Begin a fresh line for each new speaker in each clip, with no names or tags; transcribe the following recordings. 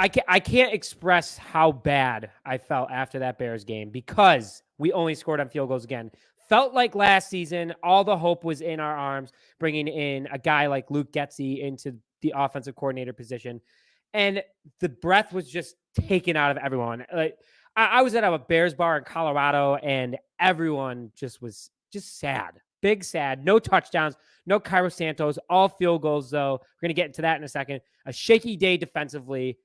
I can't express how bad I felt after that Bears game because we only scored on field goals again. Felt like last season, all the hope was in our arms, bringing in a guy like Luke Getsy into the offensive coordinator position. And the breath was just taken out of everyone. Like I was at a Bears bar in Colorado, and everyone just was just sad. Big sad. No touchdowns, no Cairo Santos, all field goals, though. We're going to get into that in a second. A shaky day defensively.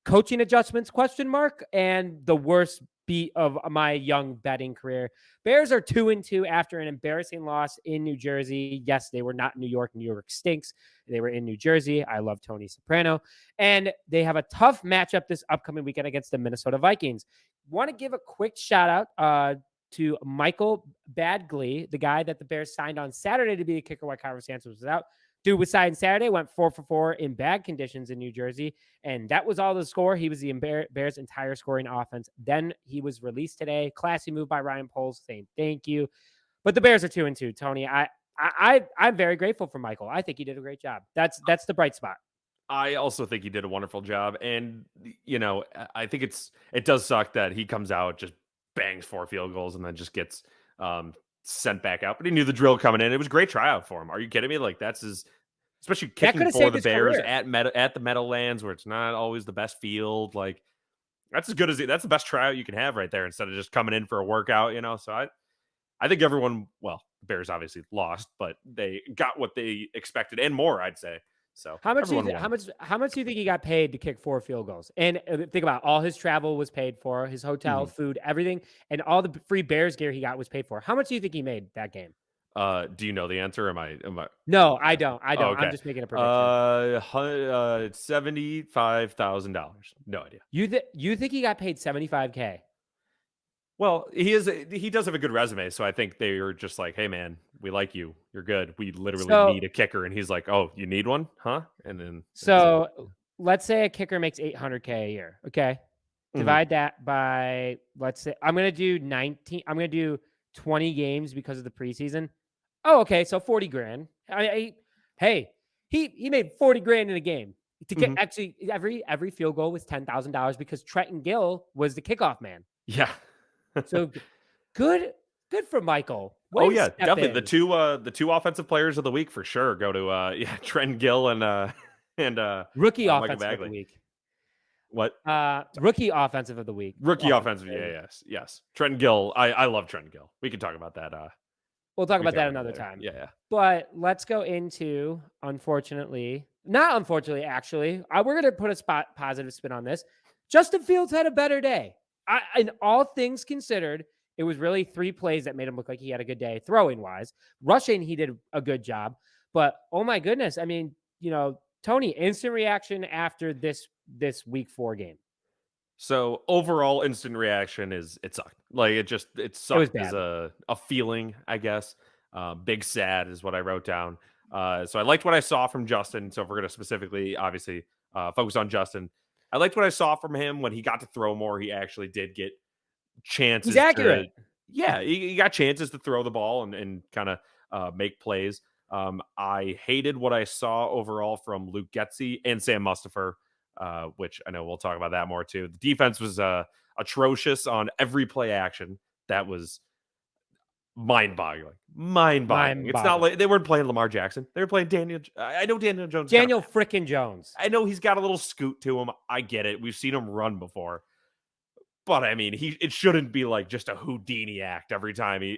Coaching adjustments, question mark, and the worst beat of my young betting career. Bears are 2-2 after an embarrassing loss in New Jersey. Yes, they were not in New York. New York stinks. They were in New Jersey. I love Tony Soprano. And they have a tough matchup this upcoming weekend against the Minnesota Vikings. Want to give a quick shout out to Michael Badgley, the guy that the Bears signed on Saturday to be the kicker while Cairo Santos was out. Dude was signed Saturday, went 4 for 4 in bad conditions in New Jersey, and that was all the score. He was the Bears' entire scoring offense. Then he was released today. Classy move by Ryan Poles, saying thank you. But the Bears are 2-2, Tony. I'm very grateful for Michael. I think he did a great job. That's the bright spot.
I also think he did a wonderful job, and I think it does suck that he comes out, just bangs 4 field goals, and then just gets sent back out. But he knew the drill coming in. It was a great tryout for him. Are you kidding me? Like that's his, especially kicking for the Bears at the Meadowlands, where it's not always the best field. Like that's as good as that's the best tryout you can have right there, instead of just coming in for a workout. So I think everyone, well, the Bears obviously lost, but they got what they expected and more, I'd say. So
how much do you think he got paid to kick 4 field goals? And think about all his travel was paid for, his hotel, food, everything, and all the free Bears gear he got was paid for. How much do you think he made that game?
Do you know the answer? Am I?
No, I don't. Oh, okay. I'm just making a prediction.
$75,000. No idea.
You think he got paid $75K?
Well, he does have a good resume, so I think they were just like, "Hey, man, we like you. You're good. We literally need a kicker." And he's like, "Oh, you need one, huh?" And then
let's say a kicker makes $800K a year. Okay, divide that by, let's say I'm gonna do 19. I'm gonna do 20 games because of the preseason. Oh, okay, so 40 grand. Hey, he made 40 grand in a game to get actually every field goal was $10,000 because Trenton Gill was the kickoff man.
Yeah.
So good for Michael.
Oh yeah, definitely the two offensive players of the week for sure go to Trent Gill and
rookie offensive of the week.
What?
Rookie offensive of the week.
Rookie offensive. Yeah, yes. Trent Gill. I love Trent Gill. We can talk about that.
We'll talk about that another time.
Yeah.
But let's go into, not unfortunately, actually, we're going to put a positive spin on this. Justin Fields had a better day. In all things considered, it was really 3 plays that made him look like he had a good day throwing wise. Rushing, he did a good job. But, oh my goodness, I mean, Tony, instant reaction after this week 4 game.
So overall, instant reaction is it sucked. Like it sucked as a feeling, I guess. Big sad is what I wrote down. So I liked what I saw from Justin. So if we're going to specifically, obviously, focus on Justin, I liked what I saw from him when he got to throw more. He actually did get chances.
He's accurate.
He got chances to throw the ball and kind of make plays. I hated what I saw overall from Luke Getsy and Sam Mustipher, which I know we'll talk about that more too. The defense was atrocious on every play action. That was mind-boggling. It's not like they weren't playing Lamar Jackson. They were playing Daniel. I know Daniel Jones.
Daniel frickin' Jones.
I know he's got a little scoot to him. I get it. We've seen him run before. But I mean, it shouldn't be like just a Houdini act every time he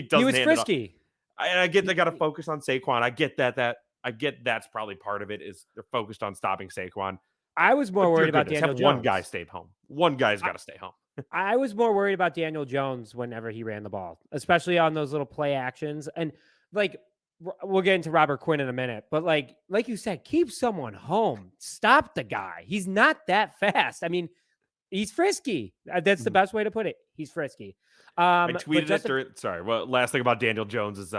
does.
He was frisky.
I get they got to focus on Saquon. I get that's probably part of it is they're focused on stopping Saquon.
I was more worried about Daniel Jones.
One guy stay home. One guy's got to stay home.
I was more worried about Daniel Jones whenever he ran the ball, especially on those little play actions. And like, we'll get into Robert Quinn in a minute, but like you said, keep someone home. Stop the guy. He's not that fast. I mean, he's frisky. That's the best way to put it. He's frisky.
I tweeted it during. Sorry. Well, last thing about Daniel Jones's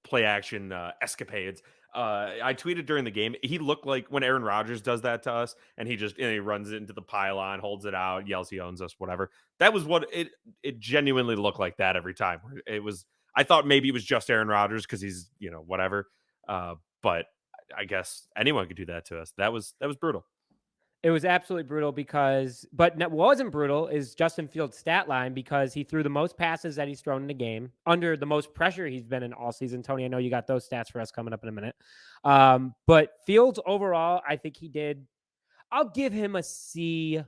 play action escapades. I tweeted during the game. He looked like when Aaron Rodgers does that to us, and he runs it into the pylon, holds it out, yells he owns us, whatever. That was what it genuinely looked like that every time. It was. I thought maybe it was just Aaron Rodgers because he's whatever. But I guess anyone could do that to us. That was brutal.
It was absolutely brutal but what wasn't brutal is Justin Fields' stat line because he threw the most passes that he's thrown in a game under the most pressure he's been in all season. Tony, I know you got those stats for us coming up in a minute. But Fields overall, I think he did. I'll give him a C.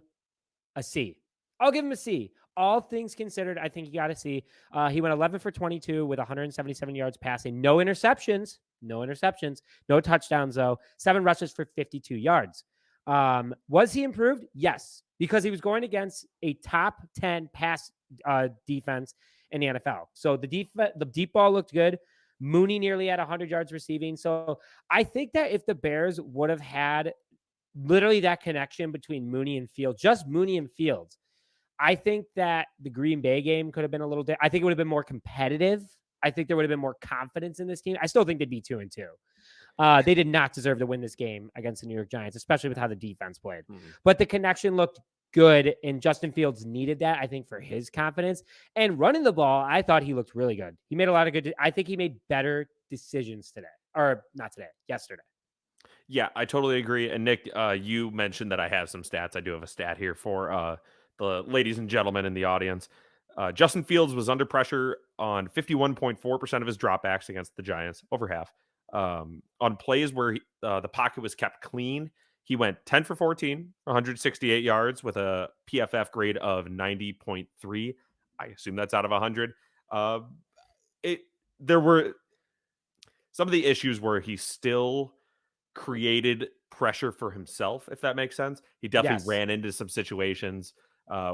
A C. I'll give him a C. All things considered, I think he got a C. He went 11 for 22 with 177 yards passing. No interceptions. No touchdowns, though. 7 rushes for 52 yards. Was he improved? Yes, because he was going against a top 10 pass defense in the NFL. So the deep ball looked good. Mooney nearly had 100 yards receiving. So I think that if the Bears would have had literally that connection between Mooney and Fields, just Mooney and Fields, I think that the Green Bay game could have been a little I think it would have been more competitive. I think there would have been more confidence in this team. I still think they'd be 2-2. They did not deserve to win this game against the New York Giants, especially with how the defense played. But the connection looked good, and Justin Fields needed that, I think, for his confidence. And running the ball, I thought he looked really good. He made a lot of good. I think he made better decisions today, or not today, yesterday.
Yeah, I totally agree. And Nick, you mentioned that I have some stats. I do have a stat here for the ladies and gentlemen in the audience. Justin Fields was under pressure on 51.4% of his dropbacks against the Giants, over half. On plays where the pocket was kept clean, he went 10 for 14, 168 yards with a PFF grade of 90.3. I assume that's out of 100. There were some of the issues where he still created pressure for himself, if that makes sense. He definitely ran into some situations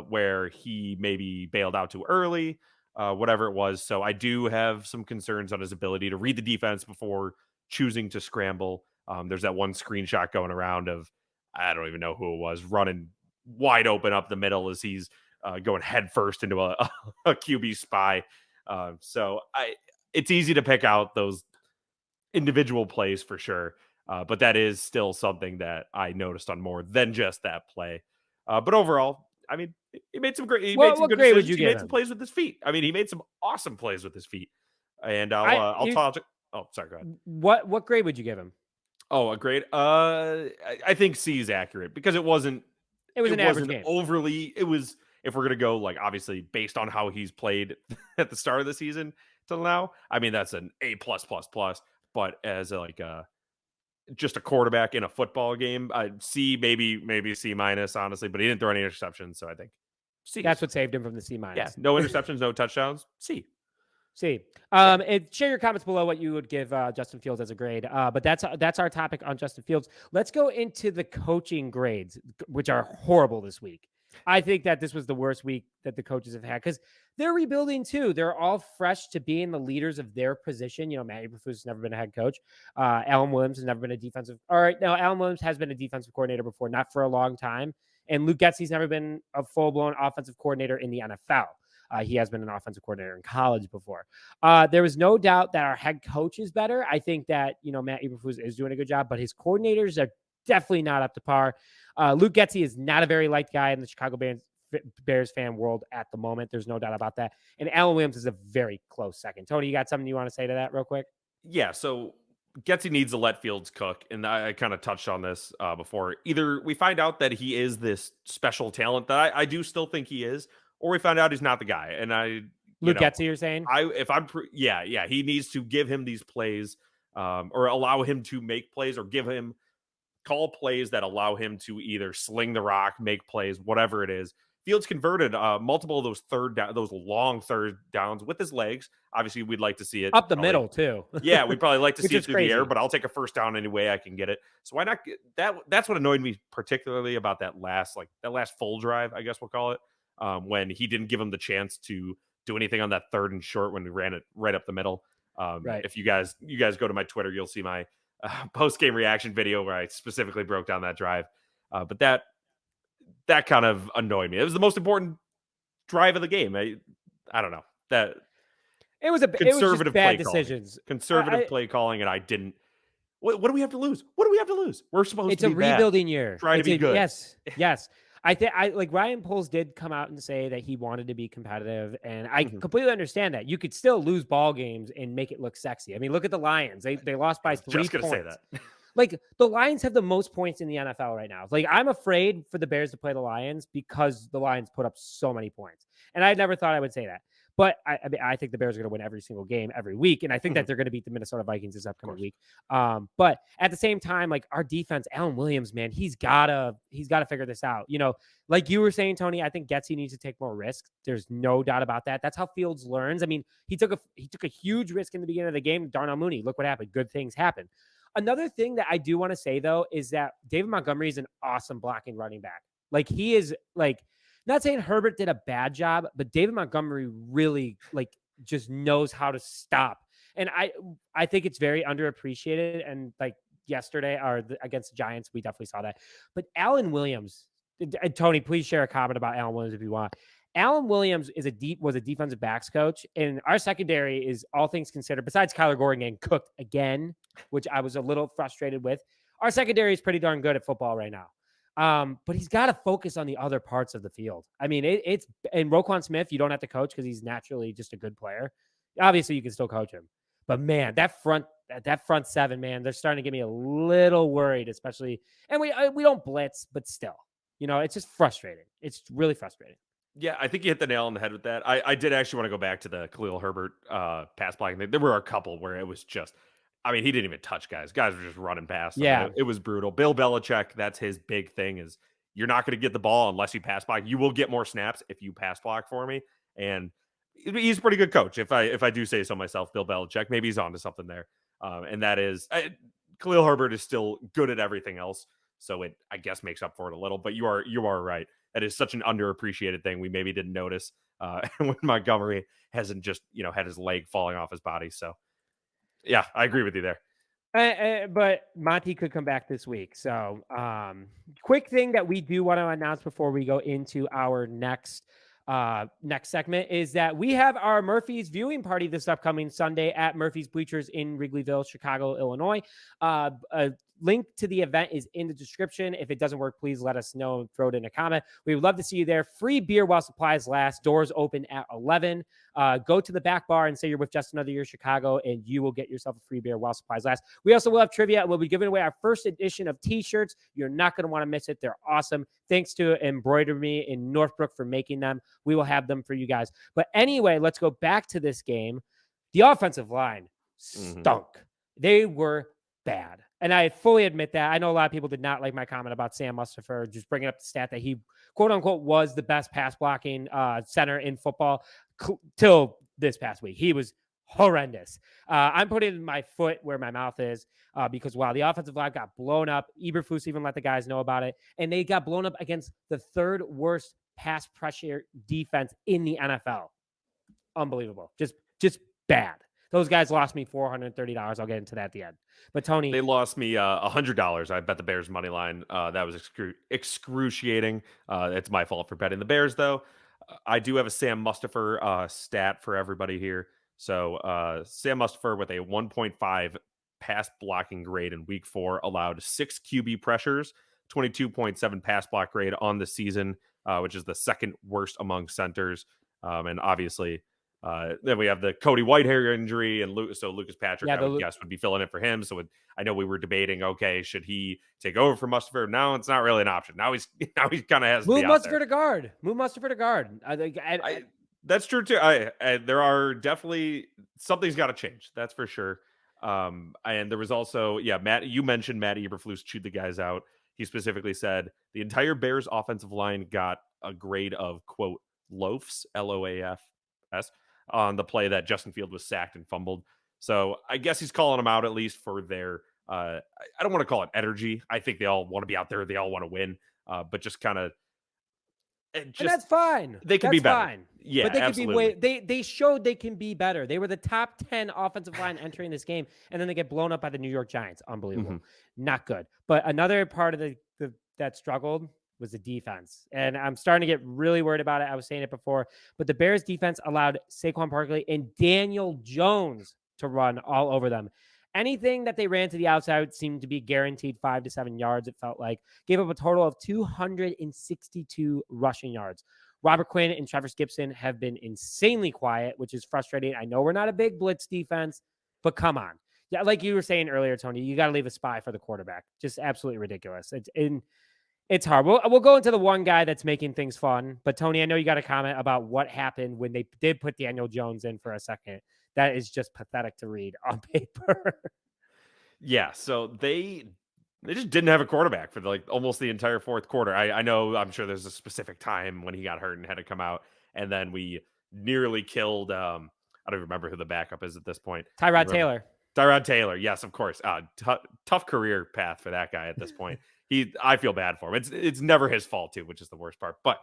where he maybe bailed out too early, whatever it was. So I do have some concerns on his ability to read the defense before choosing to scramble. There's that one screenshot going around of, I don't even know who it was, running wide open up the middle as he's going head first into a QB spy. So it's easy to pick out those individual plays for sure. But that is still something that I noticed on more than just that play. But overall, I mean, he made some great. He made some good decisions. He made some plays with his feet. I mean, he made some awesome plays with his feet. And I'll talk. Oh, sorry. Go ahead.
What grade would you give him?
Oh, a grade. I think C is accurate because it wasn't.
It was an average game.
Overly. It was. If we're gonna go like obviously based on how he's played at the start of the season till now, I mean that's an A+++. But as just a quarterback in a football game, C, maybe C-, honestly, but he didn't throw any interceptions, so I think C.
That's what saved him from the C-.
Yeah, no interceptions, no touchdowns, C.
And share your comments below what you would give Justin Fields as a grade. But that's our topic on Justin Fields. Let's go into the coaching grades, which are horrible this week. I think that this was the worst week that the coaches have had because they're rebuilding too. They're all fresh to being the leaders of their position. You know, Matt Eberflus has never been a head coach. Alan Williams has never been a defensive. All right, now Alan Williams has been a defensive coordinator before, not for a long time. And Luke Getsy's never been a full-blown offensive coordinator in the NFL. He has been an offensive coordinator in college before. There was no doubt that our head coach is better. I think that, Matt Eberflus is doing a good job, but his coordinators are definitely not up to par. Luke Getsy is not a very liked guy in the Chicago Bears fan world at the moment. There's no doubt about that. And Alan Williams is a very close second. Tony, you got something you want to say to that real quick?
Yeah, so Getsy needs to let Fields cook. And I kind of touched on this before. Either we find out that he is this special talent that I do still think he is, or we find out he's not the guy. And
Luke Getsy, you're saying?
He needs to give him these plays or allow him to make plays or call plays that allow him to either sling the rock, make plays, whatever it is. Fields converted multiple of those long third downs with his legs. Obviously, we'd like to see it
up the middle too.
Yeah, we'd probably like to see it through
crazy.
the air, but I'll take a first down any way I can get it. So why not get that? That's what annoyed me particularly about that last full drive, I guess we'll call it, when he didn't give him the chance to do anything on that 3rd and short when we ran it right up the middle.
Right.
If you guys go to my Twitter, you'll see my post-game reaction video where I specifically broke down that drive. But that kind of annoyed me. It was the most important drive of the game. I don't know. That
it was conservative bad decisions.
Conservative play calling, and I didn't. What do we have to lose? What do we have to lose? We're supposed to be bad.
It's a rebuilding year.
Try to be good.
Yes. I think Ryan Poles did come out and say that he wanted to be competitive, and I completely understand that. You could still lose ball games and make it look sexy. I mean, look at the Lions; they lost by 3 points.
Just gonna say that.
Like, the Lions have the most points in the NFL right now. Like, I'm afraid for the Bears to play the Lions because the Lions put up so many points. And I never thought I would say that. But I think the Bears are going to win every single game every week. And I think that they're going to beat the Minnesota Vikings this upcoming week. But at the same time, like, our defense, Alan Williams, man, he's gotta figure this out. Like you were saying, Tony, I think Getsy needs to take more risks. There's no doubt about that. That's how Fields learns. I mean, he took a huge risk in the beginning of the game. Darnell Mooney, look what happened. Good things happen. Another thing that I do want to say, though, is that David Montgomery is an awesome blocking running back. Like, he is, like, not saying Herbert did a bad job, but David Montgomery really, like, just knows how to stop. And I think it's very underappreciated. And, like, yesterday against the Giants, we definitely saw that. But Alan Williams, and Tony, please share a comment about Alan Williams if you want. Alan Williams was a defensive backs coach, and our secondary is, all things considered, besides Kyler Gordon getting cooked again, which I was a little frustrated with, our secondary is pretty darn good at football right now. But he's got to focus on the other parts of the field. I mean, and Roquan Smith, you don't have to coach because he's naturally just a good player. Obviously, you can still coach him. But man, that front seven, man, they're starting to get me a little worried, especially. And we don't blitz, but still, it's just frustrating. It's really frustrating.
Yeah, I think you hit the nail on the head with that. I did actually want to go back to the Khalil Herbert pass blocking. There were a couple where it was just, I mean, he didn't even touch guys. Guys were just running past him.
Yeah.
It was brutal. Bill Belichick, that's his big thing, is you're not going to get the ball unless you pass block. You will get more snaps if you pass block for me. And he's a pretty good coach. If I do say so myself, Bill Belichick, maybe he's onto something there. And that is, Khalil Herbert is still good at everything else. So it, I guess, makes up for it a little. But you are right. That is such an underappreciated thing we maybe didn't notice when Montgomery hasn't just, had his leg falling off his body. So, yeah, I agree with you there.
But Monty could come back this week. So, quick thing that we do want to announce before we go into our next segment is that we have our Murphy's viewing party this upcoming Sunday at Murphy's Bleachers in Wrigleyville, Chicago, Illinois. A link to the event is in the description. If it doesn't work, please let us know and throw it in a comment. We would love to see you there. Free beer while supplies last. Doors open at 11. Go to the back bar and say you're with Just Another Year Chicago, and you will get yourself a free beer while supplies last. We also will have trivia, and we'll be giving away our first edition of t-shirts. You're not going to want to miss it. They're awesome. Thanks to Embroider Me in Northbrook for making them. We will have them for you guys. But anyway, let's go back to this game. The offensive line stunk. They were bad. And I fully admit that. I know a lot of people did not like my comment about Sam Mustipher, just bringing up the stat that he, quote unquote, was the best pass blocking center in football till this past week. He was horrendous. I'm putting my foot where my mouth is because while the offensive line got blown up, Eberflus even let the guys know about it, and they got blown up against the third worst pass pressure defense in the NFL. Unbelievable. Just bad. Those guys lost me $430. I'll get into that at the end. But Tony,
they lost me $100. I bet the Bears money line. That was excruciating. It's my fault for betting the Bears, though. I do have a Sam Mustipher stat for everybody here. So Sam Mustipher with a 1.5 pass blocking grade in week 4 allowed 6 QB pressures, 22.7 pass block grade on the season, which is the second worst among centers. And obviously, then we have the Cody Whitehair injury, and Lucas Patrick, I would guess, would be filling in for him. So I know we were debating, okay, should he take over for Mustipher? No, it's not really an option. Now he kind of has
move
to be
Mustipher to guard. Move Mustipher to guard.
That's true too. There are definitely something's got to change. That's for sure. And there was also, Matt. You mentioned Matt Eberflus chewed the guys out. He specifically said the entire Bears offensive line got a grade of, quote, loafs, LOAFS, on the play that Justin Field was sacked and fumbled. So I guess he's calling them out at least for their, I don't want to call it energy. I think they all want to be out there. They all want to win, but just kind of.
And that's fine.
They can be better.
Fine.
Yeah,
but they
absolutely.
Can be they showed they can be better. They were the top 10 offensive line entering this game, and then they get blown up by the New York Giants. Unbelievable. Not good. But another part of that struggled was the defense. And I'm starting to get really worried about it. I was saying it before, but the Bears defense allowed Saquon Barkley and Daniel Jones to run all over them. Anything that they ran to the outside seemed to be guaranteed 5 to 7 yards, it felt like. Gave up a total of 262 rushing yards. Robert Quinn and Travis Gibson have been insanely quiet, which is frustrating. I know we're not a big blitz defense, but come on. Yeah, like you were saying earlier, Tony, you got to leave a spy for the quarterback. Just absolutely ridiculous. It's hard. We'll go into the one guy that's making things fun. But Tony, I know you got a comment about what happened when they did put Daniel Jones in for a second. That is just pathetic to read on paper.
Yeah, so they just didn't have a quarterback for like almost the entire fourth quarter. I know, I'm sure there's a specific time when he got hurt and had to come out, and then we nearly killed. I don't even remember who the backup is at this point.
Tyrod Taylor.
Tyrod Taylor, yes, of course. Tough career path for that guy at this point. I feel bad for him. It's never his fault too, which is the worst part. But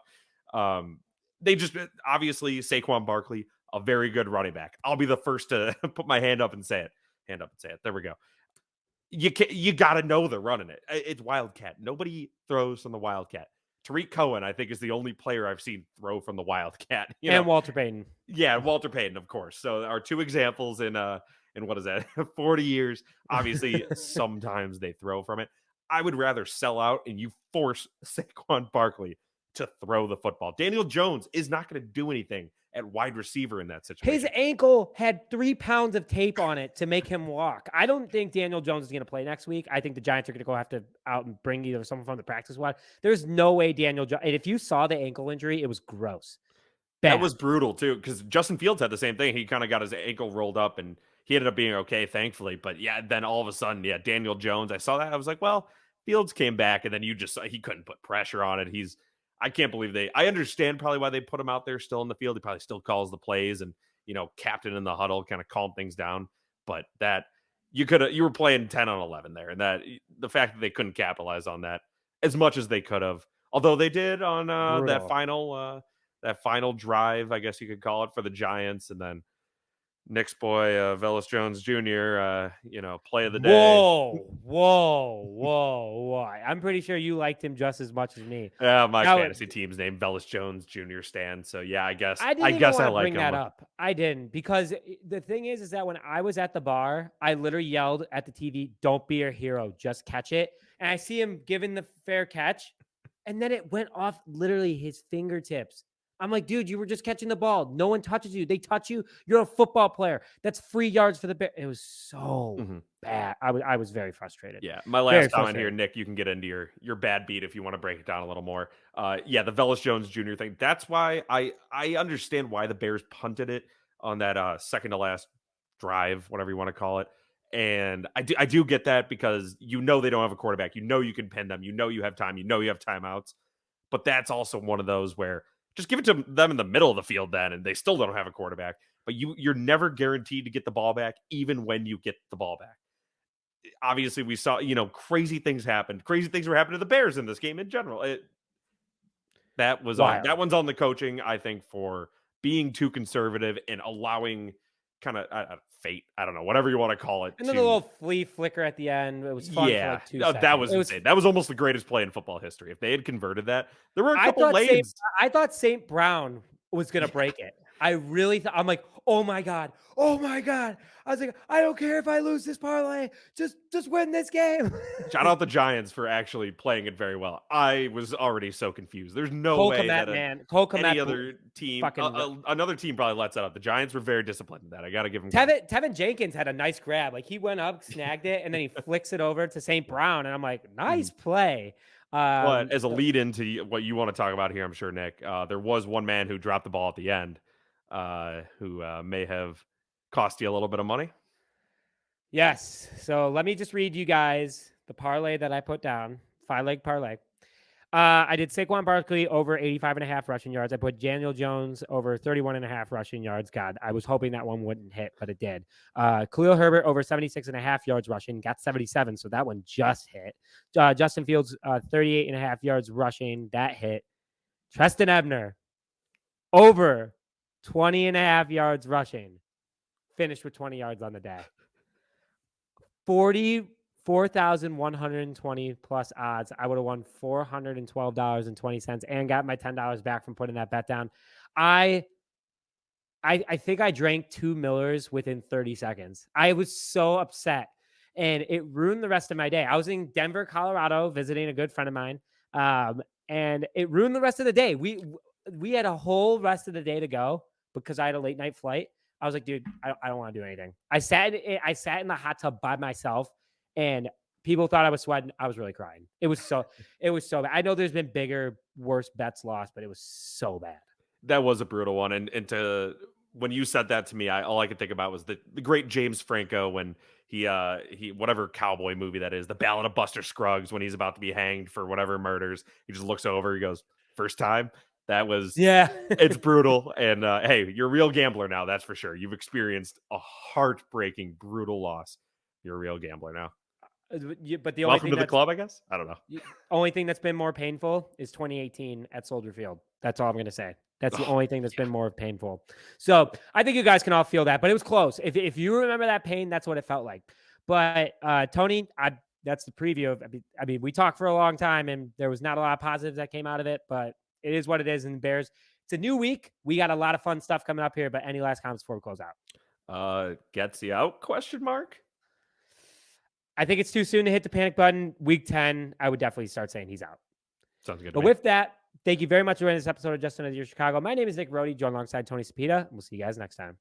they just obviously Saquon Barkley, a very good running back. I'll be the first to put my hand up and say it. Hand up and say it. There we go. You got to know they're running it. It's Wildcat. Nobody throws from the Wildcat. Tariq Cohen, I think, is the only player I've seen throw from the Wildcat.
And Walter Payton.
Yeah, Walter Payton, of course. So our two examples in what is that? 40 years. Obviously, sometimes they throw from it. I would rather sell out and you force Saquon Barkley to throw the football. Daniel Jones is not going to do anything at wide receiver in that situation.
His ankle had 3 pounds of tape on it to make him walk. I don't think Daniel Jones is going to play next week. I think the Giants are going to have to out and bring either someone from the practice squad. There's no way Daniel Jones. And if you saw the ankle injury, it was gross. Bad.
That was brutal too, because Justin Fields had the same thing. He kind of got his ankle rolled up and he ended up being okay, thankfully. But yeah, then all of a sudden, yeah, Daniel Jones, I saw that. I was like, well, Fields came back and then he couldn't put pressure on it. I can't believe I understand probably why they put him out there still in the field. He probably still calls the plays and, captain in the huddle, kind of calm things down. But that you were playing 10 on 11 there. And that the fact that they couldn't capitalize on that as much as they could have, although they did on that final drive, I guess you could call it, for the Giants. And then Nick's boy, Velus Jones Jr., play of the day.
Whoa. I'm pretty sure you liked him just as much as me.
My fantasy team's named Velus Jones Jr. Stan. So yeah, I guess I like
bring that up. I didn't, because the thing is that when I was at the bar, I literally yelled at the TV, "Don't be a hero, just catch it." And I see him giving the fair catch, and then it went off literally his fingertips. I'm like, dude, you were just catching the ball. No one touches you. They touch you. You're a football player. That's free yards for the Bears. It was so bad. I was very frustrated.
Yeah. My last comment here, Nick, you can get into your bad beat if you want to break it down a little more. Yeah, the Velus Jones Jr. thing. That's why I understand why the Bears punted it on that second to last drive, whatever you want to call it. And I do get that, because they don't have a quarterback. You can pin them. You have time. You have timeouts. But that's also one of those where just give it to them in the middle of the field then, and they still don't have a quarterback. But you're never guaranteed to get the ball back, even when you get the ball back. Obviously, we saw, crazy things happened. Crazy things were happening to the Bears in this game in general. That one's on the coaching, I think, for being too conservative and allowing kind of fate. I don't know, whatever you want to call it.
And then the little flea flicker at the end. It was fun for like 2 seconds.
That was insane. That was almost the greatest play in football history. If they had converted that, there were a couple lanes.
I thought St. Brown was going to break it. I really thought, I'm like, oh my God. I was like, I don't care if I lose this parlay. Just win this game.
Shout out the Giants for actually playing it very well. I was already so confused. There's no way that any other team, another team probably lets that up. The Giants were very disciplined in that. I got to give them
Tevin Jenkins had a nice grab. Like, he went up, snagged it, and then he flicks it over to St. Brown. And I'm like, nice play.
But as a lead into what you want to talk about here, I'm sure, Nick, there was one man who dropped the ball at the end, who may have cost you a little bit of money.
Yes. So let me just read you guys the parlay that I put down. 5-leg parlay. I did Saquon Barkley over 85.5 rushing yards. I put Daniel Jones over 31.5 rushing yards. God, I was hoping that one wouldn't hit, but it did. Khalil Herbert over 76.5 yards rushing, got 77, so that one just hit. Justin Fields, 38.5 yards rushing, that hit. Treston Ebner over 20.5 yards rushing, finished with 20 yards on the day. 44,120 plus odds. I would have won $412.20 and got my $10 back from putting that bet down. I think I drank 2 Millers within 30 seconds. I was so upset, and it ruined the rest of my day. I was in Denver, Colorado, visiting a good friend of mine, and it ruined the rest of the day. We had a whole rest of the day to go because I had a late night flight. I was like, dude, I don't want to do anything. I sat in the hot tub by myself, and people thought I was sweating. I was really crying. It was so bad. I know there's been bigger, worse bets lost, but it was so bad.
That was a brutal one. And when you said that to me, all I could think about was the great James Franco when he whatever cowboy movie that is, The Ballad of Buster Scruggs, when he's about to be hanged for whatever murders, he just looks over, he goes, "First time." That was,
Yeah.
it's brutal. And hey, you're a real gambler now, that's for sure. You've experienced a heartbreaking, brutal loss. You're a real gambler now.
But the only
Welcome
thing
to the club, I guess. I don't know.
Only thing that's been more painful is 2018 at Soldier Field. That's all I'm going to say. That's the only thing that's been more painful. So I think you guys can all feel that, but it was close. If you remember that pain, that's what it felt like. But Tony, that's the preview of. I mean, we talked for a long time, and there was not a lot of positives that came out of it, but it is what it is. And Bears, it's a new week. We got a lot of fun stuff coming up here. But any last comments before we close out?
Getsy out? Question mark.
I think it's too soon to hit the panic button. Week 10, I would definitely start saying he's out.
Sounds good.
But with that, thank you very much for joining this episode of Just Another Year Chicago. My name is Nick Rohde, joined alongside Tony Sapita. We'll see you guys next time.